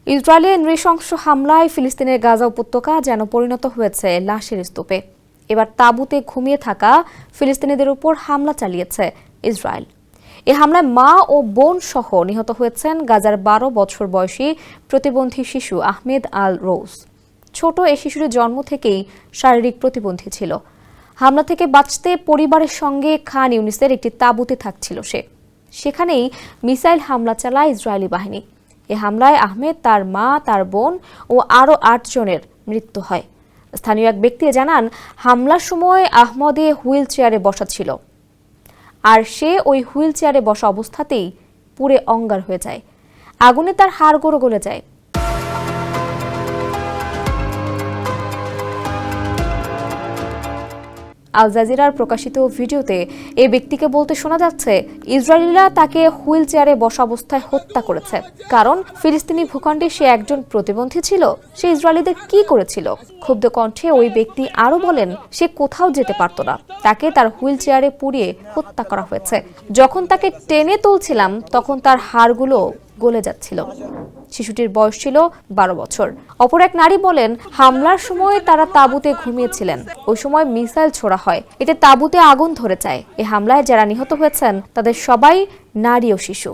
ইসরায়েলের নৃশংস হামলায় ফিলিস্তিনের গাজা উপত্যকা যেন পরিণত হয়েছে লাশের স্তূপে। এবার তাঁবুতে ঘুমিয়ে থাকা ফিলিস্তিনিদের উপর হামলা চালিয়েছে ইসরায়েল। এ হামলায় মা ও বোন সহ নিহত হয়েছেন গাজার 12 বছর বয়সী প্রতিবন্ধী শিশু আহমেদ আল রোজ। ছোট এই শিশুটির জন্ম থেকেই শারীরিক প্রতিবন্ধী ছিল। হামলা থেকে বাঁচতে পরিবারের সঙ্গে খান ইউনিসের একটি তাঁবুতে থাকছিল সে। সেখানেই মিসাইল হামলা চালায় ইসরায়েলি বাহিনী। এ হামলায় আহমেদ, তার মা, তার বোন ও আরও 8 জনের মৃত্যু হয়। স্থানীয় এক ব্যক্তি জানান, হামলার সময় আহমদে হুইল চেয়ারে বসা ছিল, আর সে ওই হুইল চেয়ারে বসা অবস্থাতেই পুড়ে অঙ্গার হয়ে যায়। আগুনে তার হাড়গোড় গলে যায়। আল জাজিরার প্রকাশিত ভিডিওতে এই ব্যক্তিকে বলতে শোনা যাচ্ছে, ইসরায়েলিরা তাকে হুইল চেয়ারে বসা অবস্থায় হত্যা করেছে, কারণ ফিলিস্তিনি ভূখণ্ডে সে একজন প্রতিবন্ধী ছিল। সে ইসরায়েলিদের কি করেছিল? ক্ষুব্ধ কণ্ঠে ওই ব্যক্তি আরও বলেন, সে কোথাও যেতে পারত না, তাকে তার হুইল চেয়ারে পুড়িয়ে হত্যা করা হয়েছে। যখন তাকে টেনে তুলছিলাম তখন তার হাড়গুলো গলে যাচ্ছিল। শিশুটির বয়স ছিল 12 বছর। অপর এক নারী বলেন, হামলার সময় তারা তাঁবুতে ঘুমিয়েছিলেন। ওই সময় মিসাইল ছোড়া হয়, এতে তাঁবুতে আগুন ধরে যায়। এই হামলায় যারা নিহত হয়েছেন তাদের সবাই নারী ও শিশু।